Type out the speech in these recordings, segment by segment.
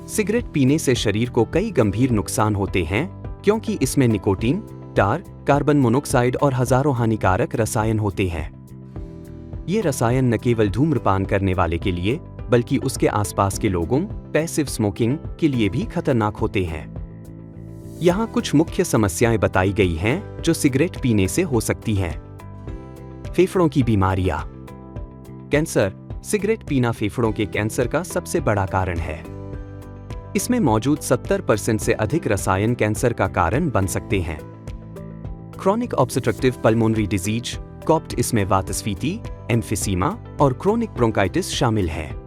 Cigarette पीने से शरीर को कई गंभीर नुकसान होते हैं क्योंकि इसमें निकोटीन, टार, कार्बन मोनोक्साइड और हजारों हानिकारक रसायन होते हैं। ये रसायन न केवल धूम्रपान करने वाले के लिए बल्कि उसके आसपास के लोगों, पैसिव स्मोकिंग के लिए भी खतरनाक होते हैं। यहाँ कुछ मुख्य समस्याएं बताई गई हैं जो सिगरेट पीने से हो सकती हैं। फेफड़ों की बीमारियां। कैंसर। सिगरेट पीना फेफड़ों के कैंसर का सबसे बड़ा कारण है। इसमें मौजूद 70% से अधिक रसायन कैंसर का कारण बन सकते हैं। Chronic obstructive pulmonary disease Copt, इसमें वातस्फीति, एम्फिसीमा और क्रोनिक ब्रोंकाइटिस शामिल हैं।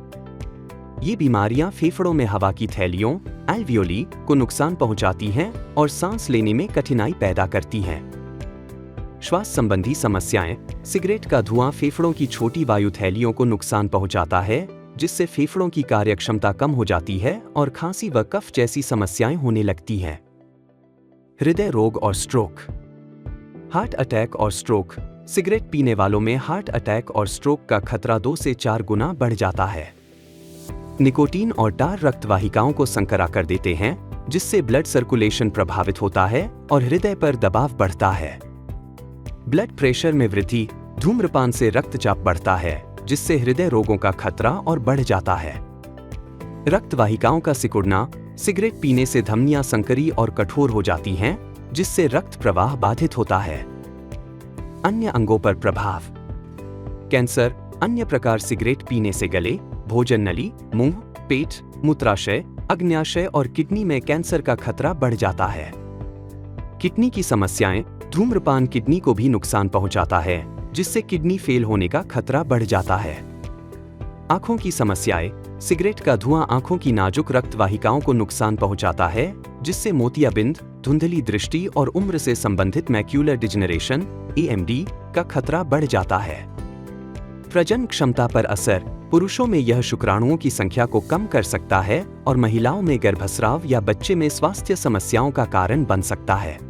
ये बीमारियां फेफड़ों में हवा की थैलियों, एल्वियोली को नुकसान पहुंचाती हैं और सांस लेने में कठिनाई पैदा करती हैं। श्वास संबंधी समस्याएं। सिगरेट का धुआं फेफड़ों की छोटी वायु थैलियों को नुकसान पहुंचाता है, जिससे फेफड़ों की कार्यक्षमता कम हो जाती है और खांसी व कफ जैसी समस्याएं होने लगती हैं। हृदय रोग और स्ट्रोक। हार्ट अटैक और स्ट्रोक। सिगरेट पीने वालों में हार्ट अटैक और स्ट्रोक का खतरा 2 से 4 गुना बढ़ जाता है। निकोटीन और टार रक्त वाहिकाओं को संकरा कर देते हैं, जिससे ब्लड सर्कुलेशन प्रभावित होता है और हृदय पर दबाव बढ़ता है। ब्लड प्रेशर में वृद्धि। धूम्रपान से रक्तचाप बढ़ता है, जिससे हृदय रोगों का खतरा और बढ़ जाता है। रक्त वाहिकाओं का सिकुड़ना। सिगरेट पीने से धमनियां संकरी और कठोर हो जाती हैं, जिससे रक्त प्रवाह बाधित होता है। अन्य अंगों पर प्रभाव। कैंसर। अन्य प्रकार सिगरेट पीने से गले, भोजन नली, मुंह, पेट, मूत्राशय, अग्न्याशय और किडनी में कैंसर का खतरा बढ़ जाता है। किडनी की समस्याएं। धूम्रपान किडनी को भी नुकसान पहुंचाता है, जिससे किडनी फेल होने का खतरा बढ़ जाता है। आंखों की समस्याएं। सिगरेट का धुआं आंखों की नाजुक रक्त वाहिकाओं को नुकसान पहुंचाता है, जिससे मोतियाबिंद, धुंधली दृष्टि और उम्र से संबंधित मैक्यूलर डिजनरेशन (AMD) का खतरा बढ़ जाता है। प्रजनन क्षमता पर असर। पुरुषों में यह शुक्राणुओं की संख्या को कम कर सकता है और महिलाओं में गर्भस्राव या बच्चे में स्वास्थ्य समस्याओं का कारण बन सकता है।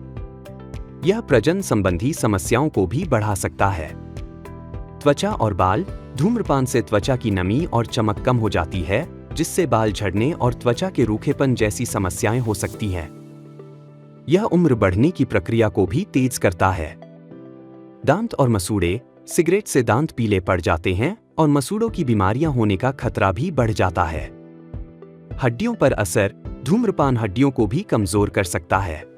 यह प्रजनन संबंधी समस्याओं को भी बढ़ा सकता है। त्वचा और बाल। धूम्रपान से त्वचा की नमी और चमक कम हो जाती है, जिससे बाल झड़ने और त्वचा के रूखेपन जैसी समस्याएं हो सकती हैं। यह उम्र बढ़ने की प्रक्रिया को भी तेज करता है। दांत और मसूड़े। सिगरेट से दांत पीले पड़ जाते हैं और मसूड़ों की बीमारियां होने का खतरा भी बढ़ जाता है। हड्डियों पर असर। धूम्रपान हड्डियों को भी कमजोर कर सकता है।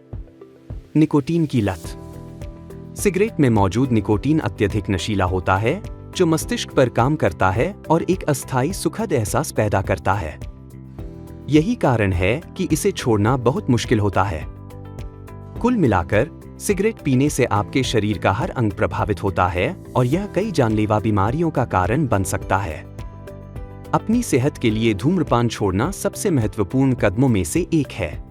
निकोटीन की लत। सिगरेट में मौजूद निकोटीन अत्यधिक नशीला होता है, जो मस्तिष्क पर काम करता है और एक अस्थायी सुखद एहसास पैदा करता है। यही कारण है कि इसे छोड़ना बहुत मुश्किल होता है। कुल मिलाकर सिगरेट पीने से आपके शरीर का हर अंग प्रभावित होता है और यह कई जानलेवा बीमारियों का कारण बन सकता है। अपनी सेहत के लिए धूम्रपान छोड़ना सबसे महत्वपूर्ण कदमों में से एक है।